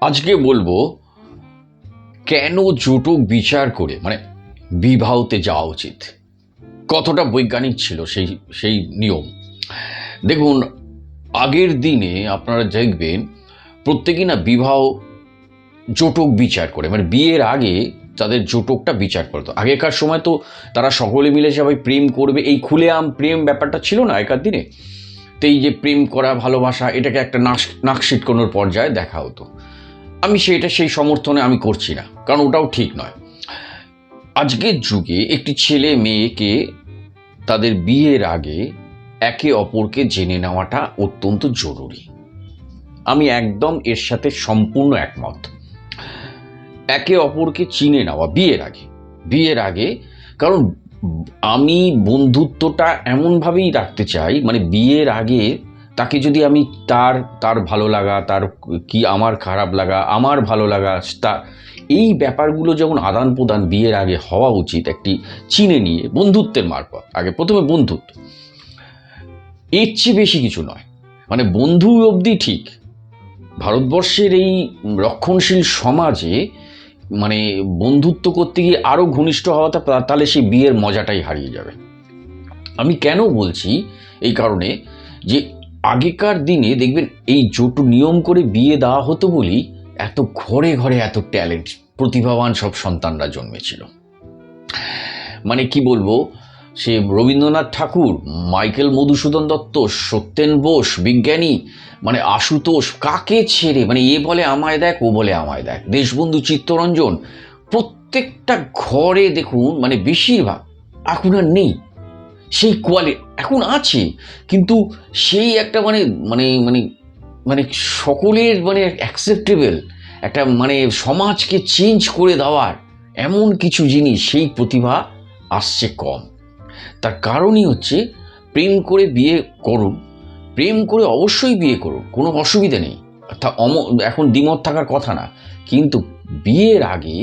আজকে বলবো কেন জটক বিচার করে বিবাহতে যাওয়া উচিত, কতটা বৈজ্ঞানিক ছিল সেই নিয়ম। দেখুন, আগের দিনে আপনারা দেখবেন প্রত্যেকেই না বিবাহ জটক বিচার করে, বিয়ের আগে তাদের জটকটা বিচার করতো। আগেকার সময় তো তারা সকলে মিলে সবাই প্রেম করবে, এই খুলেআম প্রেম ব্যাপারটা ছিল না আগেকার দিনে। তো এই যে প্রেম করা, ভালোবাসা, এটাকে একটা নাকশিটকোনোর পর্যায়ে দেখা হতো। আমি সেই সমর্থনে আমি করছি না, কারণ ওটাও ঠিক নয়। আজকের যুগে একটি ছেলে মেয়েকে তাদের বিয়ের আগে একে অপরকে জেনে নেওয়াটা অত্যন্ত জরুরি। আমি একদম এর সাথে সম্পূর্ণ একমত। একে অপরকে চিনে নেওয়া বিয়ের আগে কারণ আমি বন্ধুত্বটা এমনভাবেই রাখতে চাই, বিয়ের আগে তাকে যদি আমি তার ভালো লাগা, তার কি আমার খারাপ লাগা, আমার ভালো লাগা, এই ব্যাপারগুলো যেমন আদান প্রদান বিয়ের আগে হওয়া উচিত, একটি চিনে নিয়ে বন্ধুত্বের মারফত। আগে প্রথমে বন্ধুত্ব, এর চেয়ে বেশি কিছু নয়। বন্ধু অবধি ঠিক। ভারতবর্ষের এই রক্ষণশীল সমাজে বন্ধুত্ব করতে গিয়ে আরও ঘনিষ্ঠ হওয়াটা, তাহলে সেই বিয়ের মজাটাই হারিয়ে যাবে। আমি কেন বলছি, এই কারণে যে আগেকার দিনে দেখবেন এই জটু নিয়ম করে বিয়ে দেওয়া হতো বলেই এত ঘরে ঘরে এত ট্যালেন্ট, প্রতিভাবান সব সন্তানরা জন্মেছিল। কি বলবো, সে রবীন্দ্রনাথ ঠাকুর, মাইকেল মধুসূদন দত্ত, সত্যেন বোস বিজ্ঞানী, আশুতোষ, কাকে ছেড়ে এ বলে আমায় দেখ, ও বলে আমায় দেখ, দেশবন্ধু চিত্তরঞ্জন, প্রত্যেকটা ঘরে দেখুন, বেশিরভাগ এখন আর নেই সেই কোয়ালিটি। এখন আছে, কিন্তু সেই একটা সকলের অ্যাকসেপ্টেবল একটা সমাজকে চেঞ্জ করে দেওয়ার এমন কিছু জিনিস, সেই প্রতিভা আসছে কম। তার কারণই হচ্ছে প্রেম করে বিয়ে করুন, প্রেম করে অবশ্যই বিয়ে করুন, কোনো অসুবিধা নেই, এখন দ্বিমত থাকার কথা না। কিন্তু বিয়ের আগে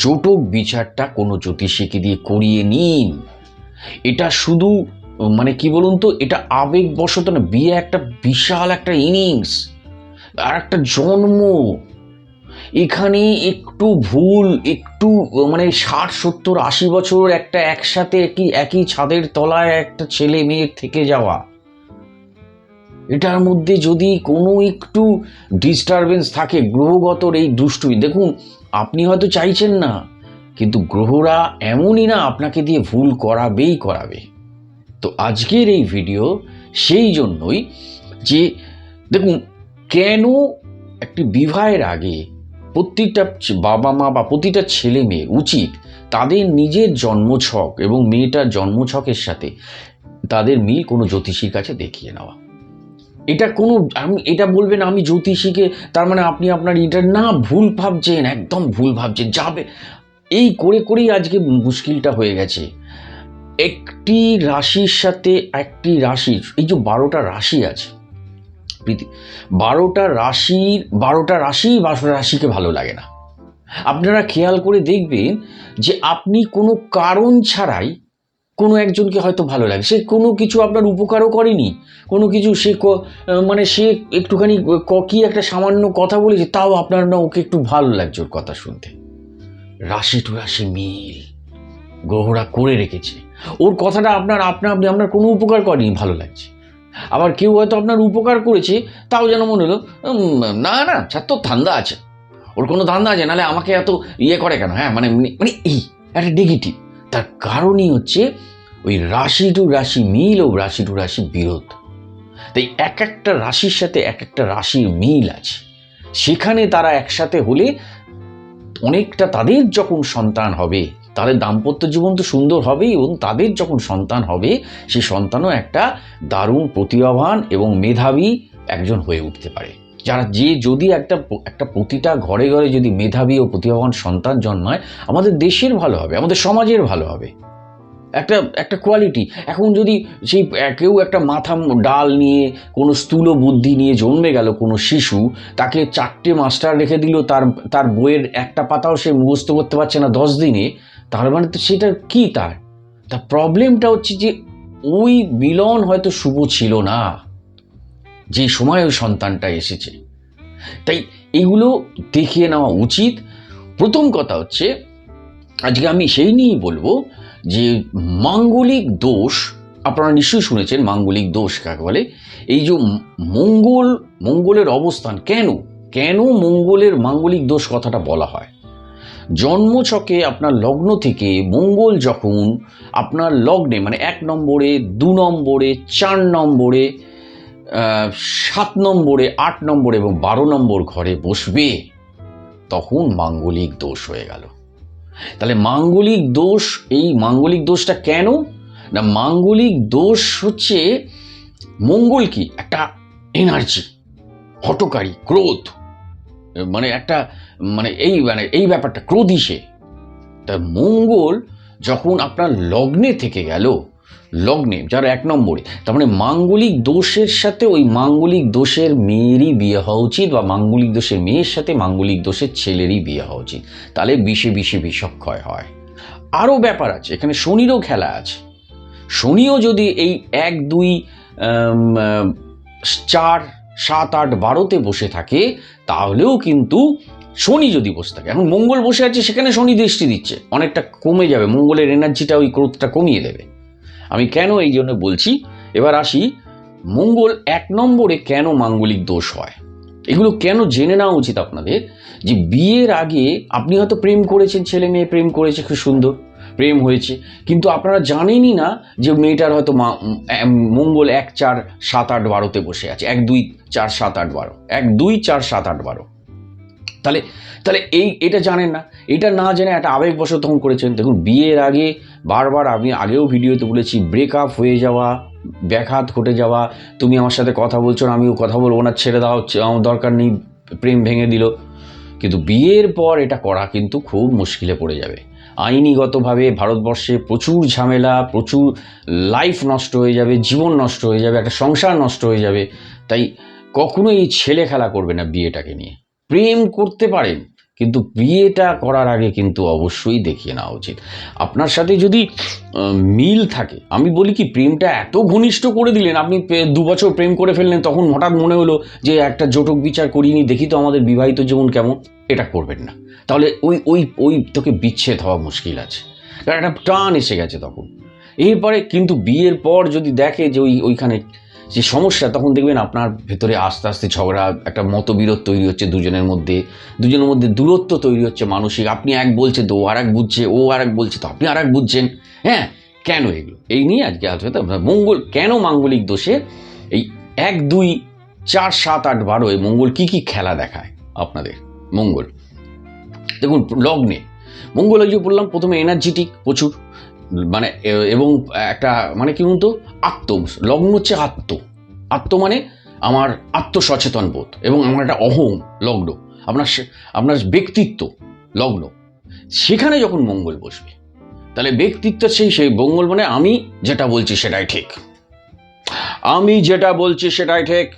জটক বিচারটা কোনো জ্যোতিষীকে দিয়ে করিয়ে নিন। এটা শুধু কি বলুন তো, এটা আবেগবশত না, বিয়ে একটা বিশাল একটা ইনিংস আর একটা জন্ম। এখানে একটু ভুল, একটু 60, 70, 80 বছর একটা একসাথে একই ছাদের তলায় একটা ছেলে মেয়ের থেকে যাওয়া, এটার মধ্যে যদি কোনো একটু ডিস্টারবেন্স থাকে, গ্রহগতর এই দুষ্টুমি, দেখুন আপনি হয়তো চাইছেন না, কিন্তু গ্রহরা এমনই না, আপনাকে দিয়ে ভুল করাবে। তো আজকের এই ভিডিও সেই জন্যই যে দেখুন, কেন একটি বিবাহের আগে প্রত্যেকটা বাবা মা বা প্রতিটা ছেলে মেয়ের উচিত তাদের নিজের জন্মছক এবং মেয়েটার জন্মছকের সাথে তাদের মিল কোনো জ্যোতিষীর কাছে দেখিয়ে নেওয়া। এটা কোনো, এটা বলবেন আমি জ্যোতিষীকে, তার আপনি আপনার এটা না, ভুল ভাবছেন, একদম ভুল ভাবছেন। যাবে এই করেই আজকে মুশকিলটা হয়ে গেছে। একটি রাশির সাথে একটি রাশির, এই যে 12টা রাশি আছে, 12টা রাশিকে ভালো লাগে না। আপনারা খেয়াল করে দেখবেন যে আপনি কোনো কারণ ছাড়াই কোনো একজনকে হয়তো ভালো লাগে, সে কোনো কিছু আপনার উপকারও করেনি, কোনো কিছু সে সে একটুখানি কি একটা সামান্য কথা বলেছে, তাও আপনার না ওকে একটু ভালো লাগছে ওর কথা শুনতে। রাশি টু রাশি মিল গ্রহরা করে রেখেছে, ওর কথাটা আপনার কোনো উপকার করেনি, ভালো লাগছে। আবার কেউ হয়তো আপনার উপকার করেছে, তাও যেন মনে হলো না ছাত্র ধান্দা আছে, ওর কোনো ধান্দা আছে, নাহলে আমাকে এত ইয়ে করে কেন। হ্যাঁ, এই একটা নেগেটিভ। তার কারণই হচ্ছে ওই রাশি টু রাশি মিল ও রাশি টু রাশি বিরোধ। তাই এক একটা রাশির সাথে এক একটা রাশির মিল আছে, সেখানে তারা একসাথে হলে অনেকটা, তাদের যখন সন্তান হবে, তাদের দাম্পত্য জীবন তো সুন্দর হবেই, এবং তাদের যখন সন্তান হবে, সেই সন্তানও একটা দারুণ প্রতিভাবান এবং মেধাবী একজন হয়ে উঠতে পারে। যদি একটা প্রতিটা ঘরে ঘরে যদি মেধাবী ও প্রতিভাবান সন্তান জন্মায়, আমাদের দেশের ভালো হবে, আমাদের সমাজের ভালো হবে, একটা কোয়ালিটি। এখন যদি সেই কেউ একটা মাথা ডাল নিয়ে, কোনো স্থূল বুদ্ধি নিয়ে জন্মে গেল কোনো শিশু, তাকে 4টে মাস্টার রেখে দিল, তার বইয়ের একটা পাতাও সে মুখস্থ করতে পারছে না 10 দিনে, তার তো সেটা কি, তার প্রবলেমটা হচ্ছে যে ওই মিলন হয়তো শুভ ছিল না যে সময় ওই সন্তানটা এসেছে। তাই এগুলো দেখিয়ে নেওয়া উচিত। প্রথম কথা হচ্ছে, আজকে আমি সেই নিয়েই বলবো যে মাঙ্গলিক দোষ, আপনারা নিশ্চয়ই শুনেছেন মাঙ্গলিক দোষ কাকে বলে। এই যে মঙ্গলের অবস্থান, কেন মঙ্গলের মাঙ্গলিক দোষ কথাটা বলা হয়? জন্মছকে আপনার লগ্ন থেকে মঙ্গল যখন আপনার লগ্নে মানে 1 নম্বরে, 2 নম্বরে, 4 নম্বরে, 7 নম্বরে, 8 নম্বরে এবং 12 নম্বর ঘরে বসবে, তখন মাঙ্গলিক দোষ হয়ে গেল। তাহলে মাঙ্গলিক দোষ, এই মাঙ্গলিক দোষটা কেন না, মাঙ্গলিক দোষ হচ্ছে, মঙ্গল কি একটা এনার্জি, হঠকারী, ক্রোধ, মানে একটা এই ব্যাপারটা ক্রোধী সে। তা মঙ্গল যখন আপনার লগ্নে থেকে গেল, লগ্নে যার 1 নম্বরে, তার মানে মাঙ্গলিক দোষের সাথে ওই মাঙ্গলিক দোষের মেয়েরই বিয়ে হওয়া উচিত, বা মাঙ্গলিক দোষের মেয়ের সাথে মাঙ্গলিক দোষের ছেলেরই বিয়ে হওয়া উচিত। তাহলে বিষে বিষক্ষয় হয়। আরও ব্যাপার আছে, এখানে শনিরও খেলা আছে। শনিও যদি এই 1, 2, 4, 7, 8, 12তে বসে থাকে, তাহলেও কিন্তু শনি যদি বসে থাকে, এখন মঙ্গল বসে আছে সেখানে শনি দৃষ্টি দিচ্ছে, অনেকটা কমে যাবে, মঙ্গলের এনার্জিটা ওই ক্রোধটা কমিয়ে দেবে। আমি কেন এই জন্য বলছি, এবার আসি মঙ্গল 1 নম্বরে কেন মাঙ্গলিক দোষ হয়। এগুলো কেন জেনে নেওয়া উচিত আপনাদের। যে বিয়ের আগে আপনি হয়তো প্রেম করেছেন, ছেলে মেয়ে প্রেম করেছে, খুব সুন্দর প্রেম হয়েছে, কিন্তু আপনারা জানেনই না যে মেয়েটার হয়তো মঙ্গল 1, 4, 7, 8, 12তে বসে আছে। 1, 2, 4, 7, 8, 12, 1, 2, 4, 7, 8, 12। তাহলে এটা জানেন না, এটা না জেনে একটা আবেগবশত তখন করেছেন। দেখুন, বিয়ের আগে বারবার, আমি আগেও ভিডিওতে বলেছি, ব্রেকআপ হয়ে যাওয়া, ব্যাঘাত ঘটে যাওয়া, তুমি আমার সাথে কথা বলছো না, আমিও কথা বলবো না, ছেড়ে দাও, আমার দরকার নেই, প্রেম ভেঙে দিল। কিন্তু বিয়ের পর এটা করা কিন্তু খুব মুশকিলে পড়ে যাবে। আইনিগতভাবে ভারতবর্ষে প্রচুর ঝামেলা, প্রচুর লাইফ নষ্ট হয়ে যাবে, জীবন নষ্ট হয়ে যাবে, একটা সংসার নষ্ট হয়ে যাবে। তাই কখনোই এই ছেলে খেলা করবে না বিয়েটাকে নিয়ে। প্রেম করতে পারেন, কিন্তু বিয়েটা করার আগে কিন্তু অবশ্যই দেখিয়ে নেওয়া উচিত। আপনার সাথে যদি মিল থাকে, আমি বলি কি, প্রেমটা এত ঘনিষ্ঠ করে দিলেন, আপনি 2 বছর প্রেম করে ফেললেন, তখন হঠাৎ মনে হলো যে একটা জটক বিচার করিনি, দেখি তো আমাদের বিবাহিত জীবন কেমন। এটা করবেন না, তাহলে ওই তোকে বিচ্ছেদ হওয়া মুশকিল আছে, কারণ একটা টান এসে গেছে তখন। এরপরে কিন্তু বিয়ের পর যদি দেখে যে ওইখানে যে সমস্যা, তখন দেখবেন আপনার ভেতরে আস্তে আস্তে ঝগড়া, একটা মতবিরোধ তৈরি হচ্ছে দুজনের মধ্যে দূরত্ব তৈরি হচ্ছে মানসিক। আপনি এক বলছেন তো ও আর এক বুঝছে, ও আর এক বলছে তো আপনি আর এক বুঝছেন। হ্যাঁ, কেন এগুলো, এই নিয়ে আজকে আলোচনা। মঙ্গল কেন মাঙ্গলিক দোষে এই 1, 2, 4, 7, 8, 12 মঙ্গল কি খেলা দেখায় আপনাদের। মঙ্গল দেখুন, লগ্নে মঙ্গল, ওই যে বললাম প্রথমে, এনার্জেটিক প্রচুর, মানে এবং একটা মানে কি বলতো, লগ্ন হচ্ছে আত্ম মানে আমার আত্মসচেতন বোধ, এবং আমার একটা অহং লগ্ন, আপনার ব্যক্তিত্ব লগ্ন। সেখানে যখন মঙ্গল বসবে, তাহলে ব্যক্তিত্ব সেই মঙ্গল মানে আমি যেটা বলছি সেটাই ঠিক,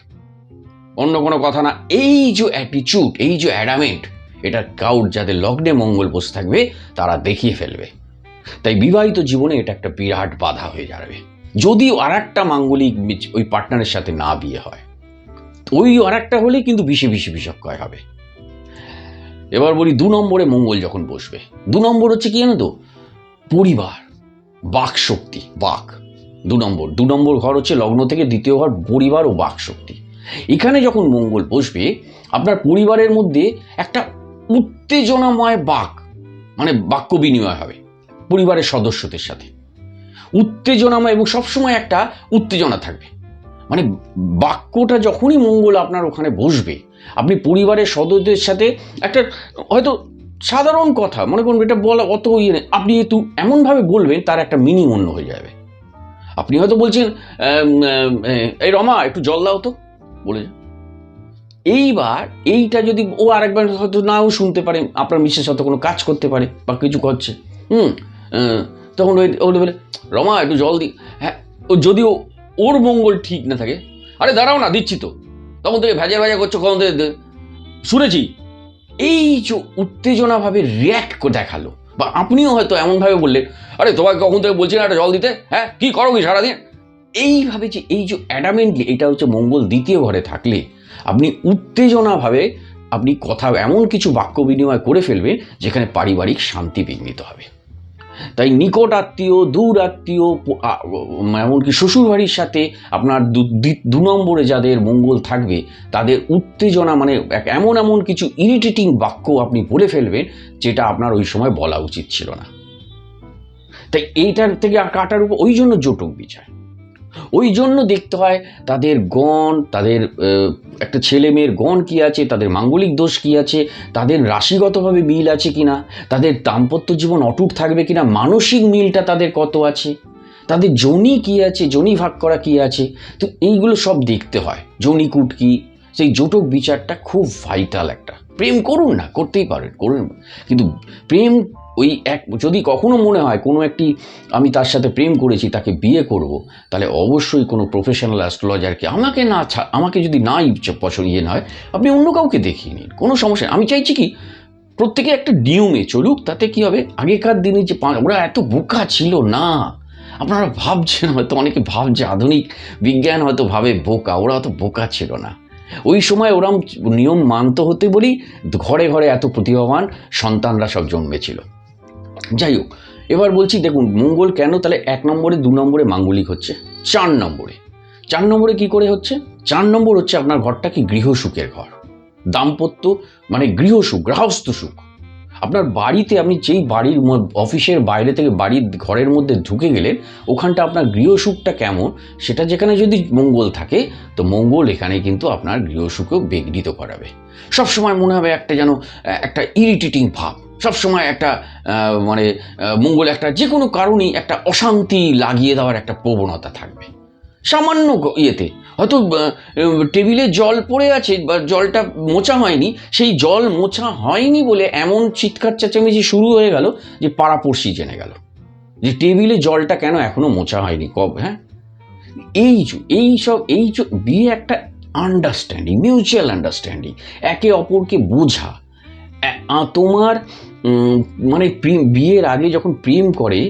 অন্য কোনো কথা না। এই যে অ্যাটিচিউড, এই যে অ্যাডামেন্ট, এটা যাদের লগ্নে মঙ্গল বসে থাকবে তারা দেখিয়ে ফেলবে। তাই বিবাহিত জীবনে এটা একটা বিরাট বাধা হয়ে যাবে, যদি আর একটা মাঙ্গলিক ওই পার্টনারের সাথে না বিয়ে হয়। ওই আর একটা হলে কিন্তু বিষে বিষক্ষয় হবে। এবার বলি 2 নম্বরে মঙ্গল যখন বসবে, 2 নম্বর হচ্ছে কি জানো তো, পরিবার, বাক শক্তি, 2 নম্বর ঘর হচ্ছে লগ্ন থেকে 2য় ঘর, পরিবার ও বাক শক্তি। এখানে যখন মঙ্গল বসবে, আপনার পরিবারের মধ্যে একটা উত্তেজনাময় মানে বাক্য বিনিময় হবে পরিবারের সদস্যদের সাথে, উত্তেজনাময়, এবং সবসময় একটা উত্তেজনা থাকবে। মানে বাক্যটা যখনই মঙ্গল আপনার ওখানে বসবে, আপনি পরিবারের সদস্যদের সাথে একটা হয়তো সাধারণ কথা মনে করুন, এটা বলা অত ইয়ে নেই, আপনি একটু এমনভাবে বলবেন তার একটা মিনিং অন্য হয়ে যাবে। আপনি হয়তো বলছেন, এই রমা একটু জল দাও তো, বলে এইবার এইটা যদি ও আরেকবার হয়তো নাও শুনতে পারে, আপনার মিসেস হয়তো কোনো কাজ করতে পারে বা কিছু করছে, তখন ও বলে, রমা একটু জল দি। হ্যাঁ, ও যদিও ওর মঙ্গল ঠিক না থাকে, আরে দাঁড়াও না, দিচ্ছি তো, তখন থেকে ভেজা করছো, কখন থেকে শুনেছি। এই যে উত্তেজনাভাবে রিয়্যাক্ট করে দেখালো, বা আপনিও হয়তো এমনভাবে বললেন, আরে তোমাকে কখন থেকে বলছি না একটা জল দিতে, হ্যাঁ কি করো কি সারাদিন। এইভাবে যে এই যে অ্যাডামেন্টলি, এটা হচ্ছে মঙ্গল 2য় ঘরে থাকলে আপনি উত্তেজনাভাবে আপনি কথা এমন কিছু বাক্য বিনিময় করে ফেলবেন যেখানে পারিবারিক শান্তি বিঘ্নিত হবে। তাই নিকট আত্মীয়, দূর আত্মীয়, এমনকি শ্বশুরবাড়ির সাথে আপনার 2 নম্বরে যাদের মঙ্গল থাকবে তাদের উত্তেজনা, মানে এমন এমন কিছু ইরিটেটিং বাক্য আপনি বলে ফেলবেন যেটা আপনার ওই সময় বলা উচিত ছিল না। তাই এইটার থেকে কাটার উপর ওই জন্য জটক বিচার, ওই জন্য দেখতে হয় তাদের গণ, তাদের একটা ছেলে মেয়ের গণ কী আছে, তাদের মাঙ্গলিক দোষ কী আছে, তাদের রাশিগতভাবে মিল আছে কিনা, তাদের দাম্পত্য জীবন অটুট থাকবে কিনা, মানসিক মিলটা তাদের কত আছে, তাদের যোনি কী আছে, যোনি ভাগ করা কী আছে। তো এইগুলো সব দেখতে হয়। যোনিকূট কী, সেই জটক বিচারটা খুব ভাইটাল একটা। প্রেম করুন না, করতেই পারেন, করুন, কিন্তু প্রেম ওই যদি কখনো মনে হয় কোনো একটি আমি তার সাথে প্রেম করেছি, তাকে বিয়ে করব, তাহলে অবশ্যই কোনো প্রফেশনাল অ্যাস্ট্রোলজারকে, আমাকে যদি নাই পছন্দ নয়, আপনি অন্য কাউকে দেখিয়ে নিন, কোনো সমস্যা নেই। আমি চাইছি কি প্রত্যেকে একটা নিয়মে চলুক, তাতে কি হবে, আগেকার দিনে যে ওরা এত বোকা ছিল না। আপনারা ভাবছেন, হয়তো অনেকে ভাবছে আধুনিক বিজ্ঞান হয়তো ভাবে বোকা, ওরা অত বোকা ছিল না। ওই সময় ওরম নিয়ম মানতে হতে বলেই ঘরে ঘরে এত প্রতিভাবান সন্তানরা সব জন্মেছিল। যাই হোক, এবার বলছি, দেখুন মঙ্গল কেন তাহলে 1 নম্বরে 2 নম্বরে মাঙ্গলিক হচ্ছে, 4 নম্বরে কি করে হচ্ছে, 4 নম্বর হচ্ছে আপনার ঘরটা কি গৃহসুখের ঘর, দাম্পত্য মানে গৃহসুখ, গৃহস্থ সুখ। আপনার বাড়িতে আপনি যেই বাড়ির অফিসের বাইরে থেকে বাড়ির ঘরের মধ্যে ঢুকে গেলেন, ওখানটা আপনার গৃহসুখটা কেমন, সেটা যেখানে যদি মঙ্গল থাকে, তো মঙ্গল এখানে কিন্তু আপনার গৃহসুখও বিঘ্নিত করাবে। সবসময় মনে হবে একটা যেন একটা ইরিটেটিং ভাব, সবসময় একটা মানে মঙ্গল একটা যে কোনো কারণেই একটা অশান্তি লাগিয়ে দেওয়ার একটা প্রবণতা থাকবে। সামান্য ইয়েতে হয়তো টেবিলে জল পড়ে আছে বা জলটা মোছা হয়নি, সেই জল মোছা হয়নি বলে এমন চিৎকার চেঁচামেচি শুরু হয়ে গেল যে পাড়াপড়শি জেনে গেল যে টেবিলে জলটা কেন এখনো মোছা হয়নি, হ্যাঁ। এই বিয়ে একটা আন্ডারস্ট্যান্ডিং, মিউচুয়াল আন্ডারস্ট্যান্ডিং, একে অপরকে বোঝা। তোমার মানে বিয়ের আগে যখন প্রেম করে,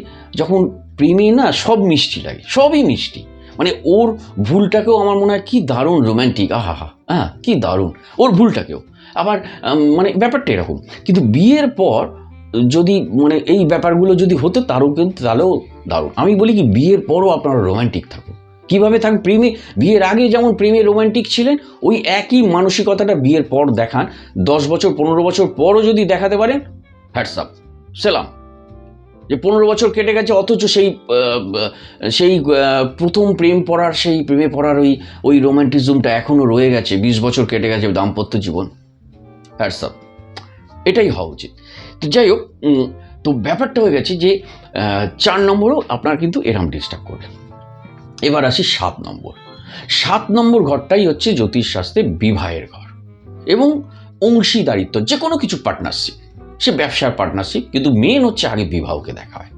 যখন প্রেমে না সব মিষ্টি লাগে, সবই মিষ্টি, মানে ওর ভুলটাকেও আমার মনে হয় কি দারুণ রোম্যান্টিক, হ্যাঁ কি দারুণ ওর ভুলটাকেও, আবার মানে ব্যাপারটা এরকম। কিন্তু বিয়ের পর যদি মানে এই ব্যাপারগুলো যদি হতো তাহলেও দারুণ। আমি বলি কি বিয়ের পরও আপনারা রোম্যান্টিক থাকুন। কীভাবে থাকুন, বিয়ের আগে যেমন প্রেমে রোম্যান্টিক ছিলেন, ওই একই মানসিকতাটা বিয়ের পর দেখান। 10 বছর 15 বছর পরও যদি দেখাতে পারেন, হ্যাটসঅ্যাপ, সেলাম। যে 15 বছর কেটে গেছে অথচ সেই প্রথম প্রেমে পড়ার ওই রোম্যান্টিজমটা এখনও রয়ে গেছে, 20 বছর কেটে গেছে দাম্পত্য জীবন, হ্যাটসঅ্যাপ। এটাই হওয়া উচিত। তো যাই হোক, তো ব্যাপারটা হয়ে গেছে যে 4 নম্বরও আপনার কিন্তু এরম ডিস্টার্ব করবে। এবার আসি 7 নম্বর ঘরটাই হচ্ছে জ্যোতিষশাস্ত্রে বিবাহের ঘর এবং অংশীদারিত্ব, যে কোনো কিছু পার্টনারশিপ, সে ব্যবসার পার্টনারশিপ, কিন্তু মেন হচ্ছে আগে বিবাহকে দেখা হয়।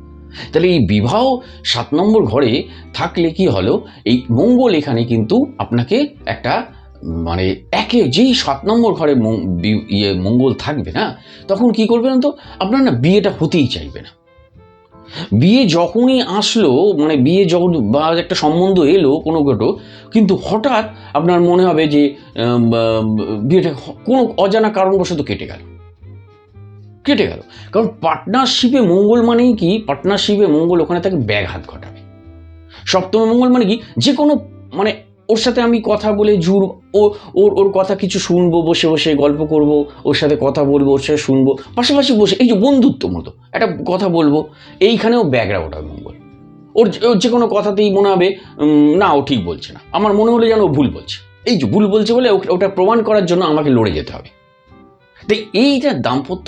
তাহলে এই বিবাহ 7 নম্বর ঘরে থাকলে কি হলো, এই মঙ্গল এখানে কিন্তু আপনাকে একটা মানে যেই 7 নম্বর ঘরে মঙ্গল থাকবে না, তখন কি করবেন তো, আপনার না বিয়েটা হতেই চাইবে না। বিয়ে যখনই আসলো, মানে বিয়ে যখন বা একটা সম্বন্ধ এলো কোনো কিন্তু হঠাৎ আপনার মনে হবে যে বিয়েটা কোনো অজানা কারণবশত কেটে গেল। কারণ পার্টনারশিপে মঙ্গল মানেই কি, পার্টনারশিপে মঙ্গল ওখানে তাকে ব্যাঘাত ঘটাবে। সপ্তমে মঙ্গল মানে কি, যে কোনো মানে ওর সাথে আমি কথা বলে ওর কথা কিছু শুনবো, বসে বসে গল্প করব, ওর সাথে কথা বলবো, ওর সাথে শুনবো, পাশাপাশি বসে এই যে বন্ধুত্ব মতো একটা কথা বলবো, এইখানেও ব্যাঘাত ঘটাবে মঙ্গল। ওর যে কোনো কথাতেই মনে হবে না ও ঠিক বলছে না, আমার মনে হলো যেন ও ভুল বলছে, এই যে ভুল বলছে বলে ওটা প্রমাণ করার জন্য আমাকে লড়ে যেতে হবে। তাই এইটা দাম্পত্য,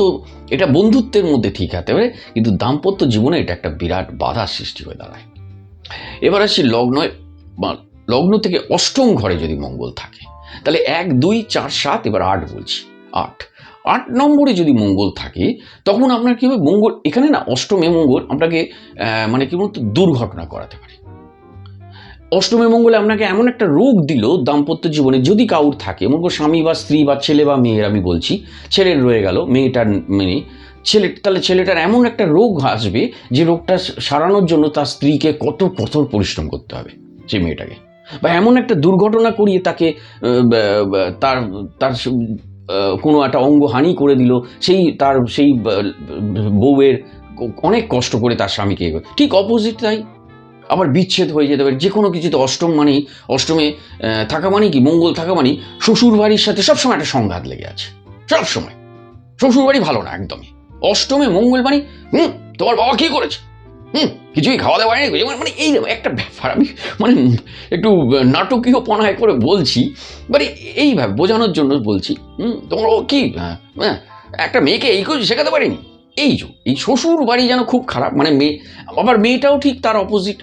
এটা বন্ধুত্বের মধ্যে ঠিক হতে পারে, কিন্তু দাম্পত্য জীবনে এটা একটা বিরাট বাধার সৃষ্টি হয়ে দাঁড়ায়। এবার আসি লগ্ন থেকে 8ম ঘরে যদি মঙ্গল থাকে, তাহলে 1, 2, 4, 7, এবার 8 বলছি। 8 নম্বরে যদি মঙ্গল থাকে, তখন আপনার কি হবে, মঙ্গল এখানে না 8মে মঙ্গল আপনাকে মানে কি বলতো দুর্ঘটনা করাতে পারে। 8মে মঙ্গলে আপনাকে এমন একটা রোগ দিল দাম্পত্য জীবনে, যদি কাউর থাকে, মঙ্গল স্বামী বা স্ত্রী বা ছেলে বা মেয়ের, আমি বলছি ছেলের রয়ে গেল, মেয়েটার মানে তাহলে ছেলেটার এমন একটা রোগ আসবে যে রোগটা সারানোর জন্য তার স্ত্রীকে কত কঠোর পরিশ্রম করতে হবে সেই মেয়েটাকে, বা এমন একটা দুর্ঘটনা করিয়ে তাকে তার কোনো একটা অঙ্গহানি করে দিল, সেই বউয়ের অনেক কষ্ট করে তার স্বামীকে, ঠিক অপোজিট তাই আবার বিচ্ছেদ হয়ে যেতে পারে। যে কোনো কিছুতে অষ্টমে থাকা মানে কি, মঙ্গল থাকা মানে শ্বশুর বাড়ির সাথে সবসময় একটা সংঘাত লেগে আছে, সবসময় শ্বশুর বাড়ি ভালো না একদমই। অষ্টমে মঙ্গল মানে তোমার বাবা কি করেছে, কিছুই খাওয়া দাওয়া নেই, মানে এই একটা ব্যাপার। আমি মানে একটু নাটকীয় পনায় করে বলছি, মানে এইভাবে বোঝানোর জন্য বলছি। তোমার কি একটা মেয়েকে এই করে শেখাতে পারিনি, এই শ্বশুর বাড়ি যেন খুব খারাপ, মানে আবার মেয়েটাও ঠিক তার অপোজিট।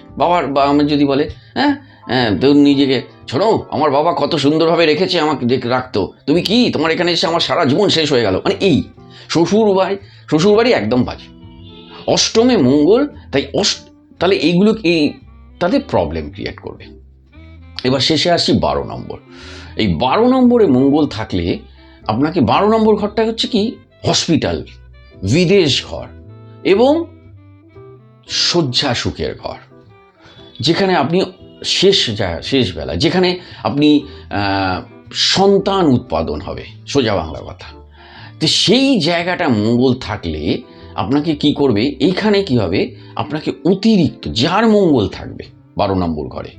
আমার যদি বলে তো নিজেকে, শোনো আমার বাবা কত সুন্দরভাবে রেখেছে আমাকে, রাখতো, তুমি কি তোমার এখানে এসে আমার সারা জীবন শেষ হয়ে গেল, মানে এই শ্বশুর বাড়ি একদম বাজে। অষ্টমে মঙ্গল, তাহলে এইগুলো তাদের প্রবলেম ক্রিয়েট করবে। এবার শেষে আসছি 12 নম্বর। এই 12 নম্বরে মঙ্গল থাকলে আপনাকে, 12 নম্বর ঘরটা হচ্ছে কি, হসপিটাল, বিদেশ ঘর এবং শয্যা সুখের ঘর, যেখানে আপনি শেষ বেলা, যেখানে আপনি সন্তান উৎপাদন হবে, সোজা বাংলা কথা। তো সেই জায়গাটা মঙ্গল থাকলে আপনাকে কি করবে, এইখানে কি হবে, আপনাকে অতিরিক্ত, যার মঙ্গল থাকবে 12 নম্বর ঘরে,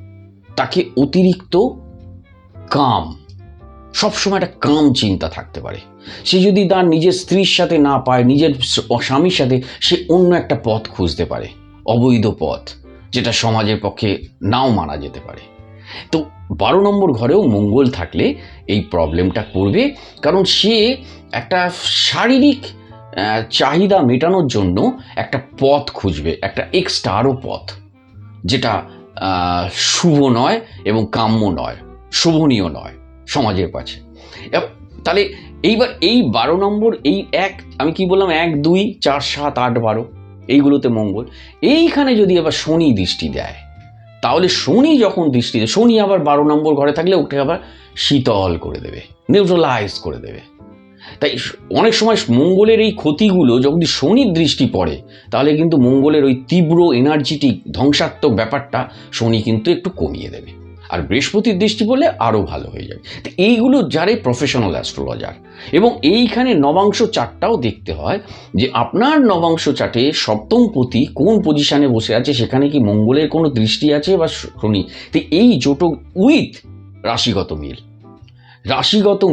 তাকে অতিরিক্ত সবসময় একটা চিন্তা থাকতে পারে। সে যদি তার নিজের স্ত্রীর সাথে না পায়, নিজের স্বামীর সাথে, সে অন্য একটা পথ খুঁজতে পারে, অবৈধ পথ, যেটা সমাজের পক্ষে নাও মানা যেতে পারে। তো 12 নম্বর ঘরেও মঙ্গল থাকলে এই প্রবলেমটা করবে, কারণ সে একটা শারীরিক চাহিদা মেটানোর জন্য একটা পথ খুঁজবে, একটা এক্সট্রা আরও পথ, যেটা শুভ নয় এবং কাম্য নয়, শোভনীয় নয় সমাজের কাছে। তাহলে এইবার এই 12 নম্বর, এই আমি কি বললাম, 1, 2, 4, 7, 8, 12 এইগুলোতে মঙ্গল, এইখানে যদি আবার শনি দৃষ্টি দেয়, তাহলে শনি যখন দৃষ্টি দেয়, শনি আবার 12 নম্বর ঘরে থাকলে ওকে আবার শীতল করে দেবে, নিউট্রালাইজ করে দেবে। তাই অনেক সময় মঙ্গলের এই ক্ষতিগুলো যখন শনির দৃষ্টি পড়ে, তাহলে কিন্তু মঙ্গলের ওই তীব্র এনার্জেটিক ধ্বংসাত্মক ব্যাপারটা শনি কিন্তু একটু কমিয়ে দেবে, আর বৃহস্পতির দৃষ্টি পড়লে আরও ভালো হয়ে যাবে। তো এইগুলো যারা প্রফেশনাল অ্যাস্ট্রোলজার, এবং এইখানে নবাংশ চার্টটাও দেখতে হয়, যে আপনার নবাংশ চার্টে সপ্তমপতি কোন পজিশনে বসে আছে, সেখানে কি মঙ্গলের কোনো দৃষ্টি আছে বা শনি। তো এই জোটক উইথ রাশিগত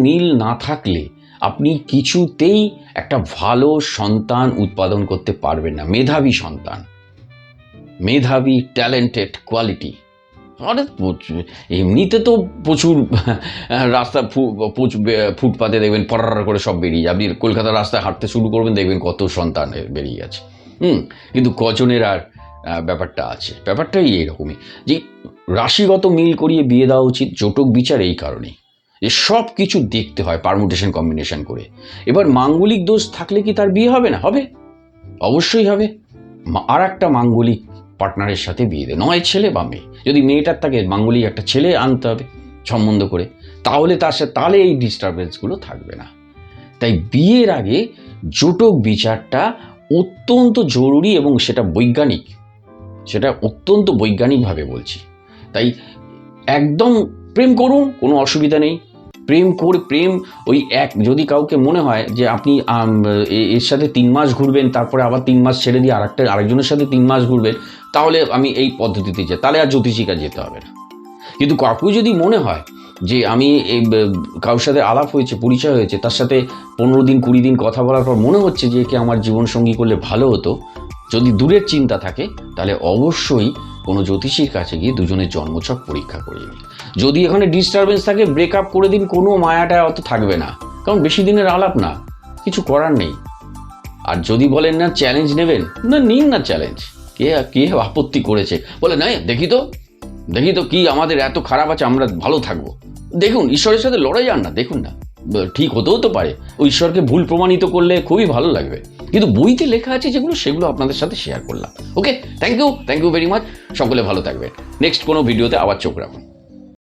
মিল না থাকলে আপনি কিছুতেই একটা ভালো সন্তান উৎপাদন করতে পারবেন না, মেধাবী ট্যালেন্টেড কোয়ালিটি। এমনিতে তো প্রচুর রাস্তা ফুটপাতে দেখবেন পড়ার করে সব বেরিয়ে, আপনি কলকাতার রাস্তায় হাঁটতে শুরু করবেন, দেখবেন কত সন্তান বেরিয়ে গেছে। কিন্তু কজনের আর ব্যাপারটা আছে, ব্যাপারটাই এইরকমই, যে রাশিগত মিল করিয়ে বিয়ে দেওয়া উচিত। জোটক বিচার এই কারণেই যে সব কিছু দেখতে হয় পারমুটেশন কম্বিনেশন করে। এবার মাঙ্গলিক দোষ থাকলে কি তার বিয়ে হবে না? হবে, অবশ্যই হবে। আর একটা মাঙ্গলিক পার্টনারের সাথে বিয়ে দেয়, নয় ছেলে বা মেয়ে। যদি মেয়েটার থাকে, মাঙ্গলিক একটা ছেলে আনতে হবে সম্বন্ধ করে, তাহলে এই ডিস্টারবেন্সগুলো থাকবে না। তাই বিয়ের আগে জোটক বিচারটা অত্যন্ত জরুরি, এবং সেটা অত্যন্ত বৈজ্ঞানিকভাবে বলছি। তাই একদম প্রেম করুন, কোনো অসুবিধা নেই। প্রেম ওই যদি কাউকে মনে হয় যে আপনি এর সাথে 3 মাস ঘুরবেন, তারপরে আবার 3 মাস ছেড়ে দিয়ে আরেকজনের সাথে 3 মাস ঘুরবেন, তাহলে আমি এই পদ্ধতিতে যাই, তাহলে আর জ্যোতিষিকা যেতে হবে না। কিন্তু কাউকে যদি মনে হয় যে আমি এই কারোর সাথে আলাপ হয়েছে, পরিচয় হয়েছে, তার সাথে 15 দিন 20 দিন কথা বলার পর মনে হচ্ছে যে একে আমার জীবনসঙ্গী করলে ভালো হতো, যদি দূরের চিন্তা থাকে, তাহলে অবশ্যই কোনো জ্যোতিষীর কাছে গিয়ে দুজনের জন্মছক পরীক্ষা করিয়ে নিন। যদি এখানে ডিস্টারবেন্স থাকে, ব্রেকআপ করে দিন, কোনো মায়াটা অত থাকবে না, কারণ বেশি দিনের আলাপ না, কিছু করার নেই। আর যদি বলেন না চ্যালেঞ্জ নেবেন, না নিন না চ্যালেঞ্জ, কে আপত্তি করেছে, বলে না দেখি তো কি আমাদের এত খারাপ আছে, আমরা ভালো থাকবো। দেখুন, ঈশ্বরের সাথে লড়াই যান না, দেখুন না, ঠিক হতেও তো পারে, ওই ঈশ্বরকে ভুল প্রমাণিত করলে খুবই ভালো লাগবে। কিন্তু বইতে লেখা আছে সেগুলো আপনাদের সাথে শেয়ার করলাম। ওকে, থ্যাংক ইউ ভেরি মাচ, সকলে ভালো থাকবেন। নেক্সট কোনো ভিডিওতে আবার চোখ রাখুন।